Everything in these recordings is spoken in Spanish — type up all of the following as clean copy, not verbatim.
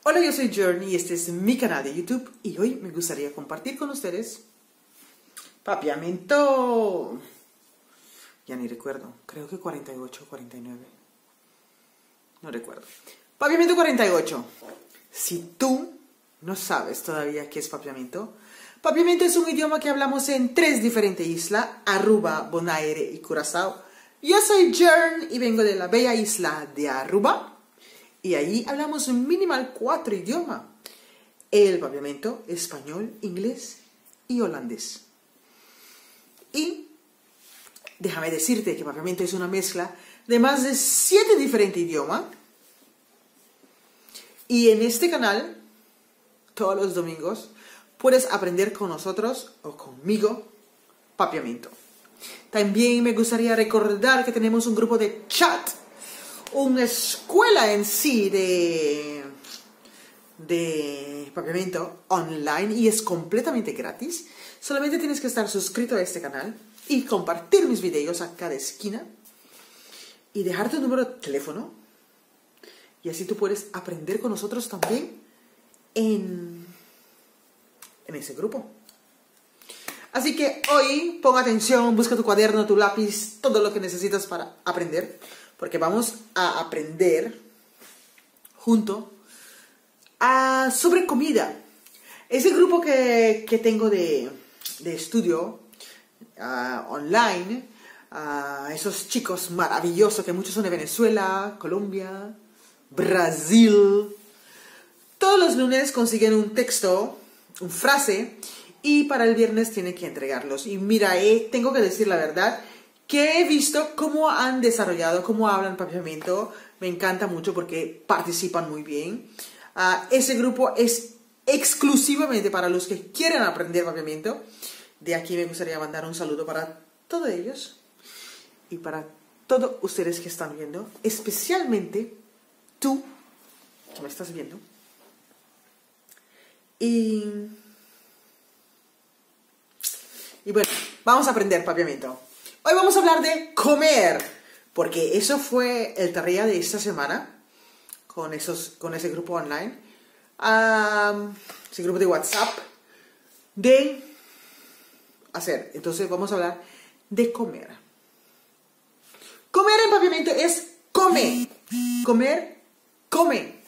Hola, yo soy Journey y este es mi canal de YouTube y hoy me gustaría compartir con ustedes papiamento, ya ni recuerdo, creo que 48 o 49, no recuerdo. Papiamento 48. Si tú no sabes todavía qué es papiamento, papiamento es un idioma que hablamos en 3 diferentes islas, Aruba, Bonaire y Curazao. Yo soy Journey y vengo de la bella isla de Aruba. Y allí hablamos minimal 4 idiomas. El papiamento, español, inglés y holandés. Y déjame decirte que papiamento es una mezcla de más de 7 diferentes idiomas. Y en este canal, todos los domingos, puedes aprender con nosotros o conmigo papiamento. También me gustaría recordar que tenemos un grupo de chat, una escuela en sí de papiamento online y es completamente gratis. Solamente tienes que estar suscrito a este canal y compartir mis videos a cada esquina y dejar tu número de teléfono y así tú puedes aprender con nosotros también en ese grupo. Así que hoy pon atención, busca tu cuaderno, tu lápiz, todo lo que necesitas para aprender. Porque vamos a aprender junto sobre comida. Ese grupo que tengo de estudio online, esos chicos maravillosos, que muchos son de Venezuela, Colombia, Brasil. Todos los lunes consiguen un texto, una frase, y para el viernes tienen que entregarlos. Y mira, tengo que decir la verdad, que he visto cómo han desarrollado, cómo hablan papiamento. Me encanta mucho porque participan muy bien. Ese grupo es exclusivamente para los que quieren aprender papiamento. De aquí me gustaría mandar un saludo para todos ellos y para todos ustedes que están viendo, especialmente tú que me estás viendo. Y bueno, vamos a aprender papiamento. Hoy vamos a hablar de comer, porque eso fue el tarea de esta semana con ese grupo online, ese grupo de WhatsApp, de hacer. Entonces vamos a hablar de comer. Comer en papiamento es come. Comer, come.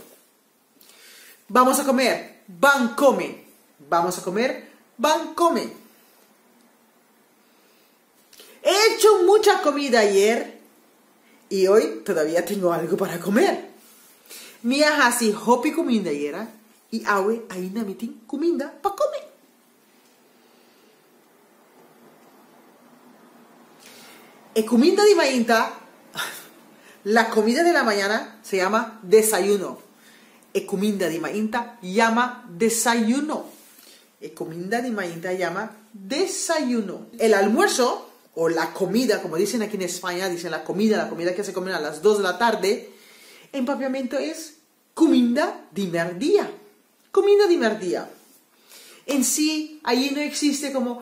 Vamos a comer, van, come. Vamos a comer, van, come. He hecho mucha comida ayer y hoy todavía tengo algo para comer. Mia hasi hopi comida ayer y awe aina mitin comida para comer. E comida de mainta, la comida de la mañana se llama desayuno. E comida de mainta llama desayuno. E comida de mainta llama desayuno. El almuerzo o la comida, como dicen aquí en España, dicen la comida que se comen a las 2 de la tarde, en papiamento es comida de merdía. Comida de merdía. En sí, allí no existe como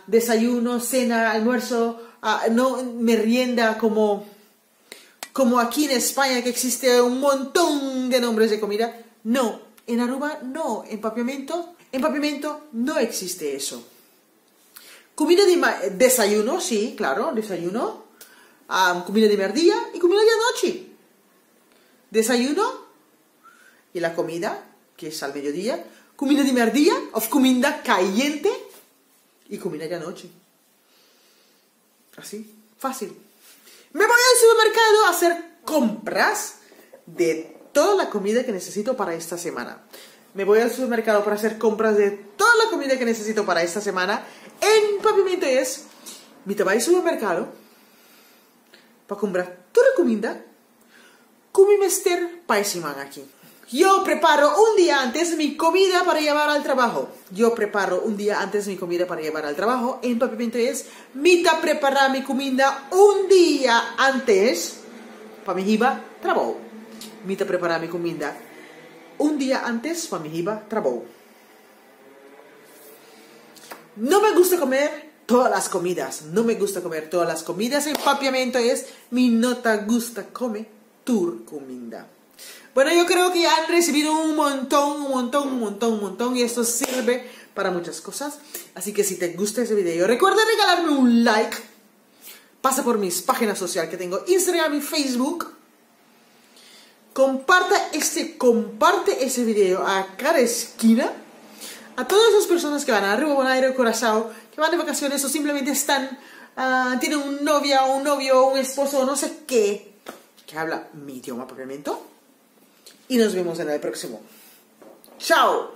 desayuno, cena, almuerzo, no merienda como aquí en España, que existe un montón de nombres de comida. No, en Aruba no, en papiamento no existe eso. Comida de desayuno, sí, claro, desayuno. Comida de merdía y comida de anoche. Desayuno y la comida, que es al mediodía. Comida de merdía, o comida caliente y comida de anoche. Así, fácil. Me voy al supermercado a hacer compras de toda la comida que necesito para esta semana. Me voy al supermercado para hacer compras de toda la comida que necesito para esta semana. En papiamento es, me te voy al supermercado para comprar toda la comida. Como mester paisiman aquí. Yo preparo un día antes mi comida para llevar al trabajo. En papiamento es, me te preparar mi comida un día antes para mi iba trabajo. Me te preparar mi comida un día antes para mi iba trabajo. No me gusta comer todas las comidas. En papiamento es, mi no te gusta comer tur comida. Bueno, yo creo que ya han recibido un montón, y esto sirve para muchas cosas. Así que si te gusta ese video, recuerda regalarme un like. Pasa por mis páginas sociales que tengo, Instagram y Facebook. Comparte ese video a cada esquina. A todas esas personas que van a Río Bonaire, Curazao, que van de vacaciones o simplemente están, tienen un novia o un novio o un esposo o no sé qué, que habla mi idioma propiamente. Y nos vemos en el próximo. ¡Chao!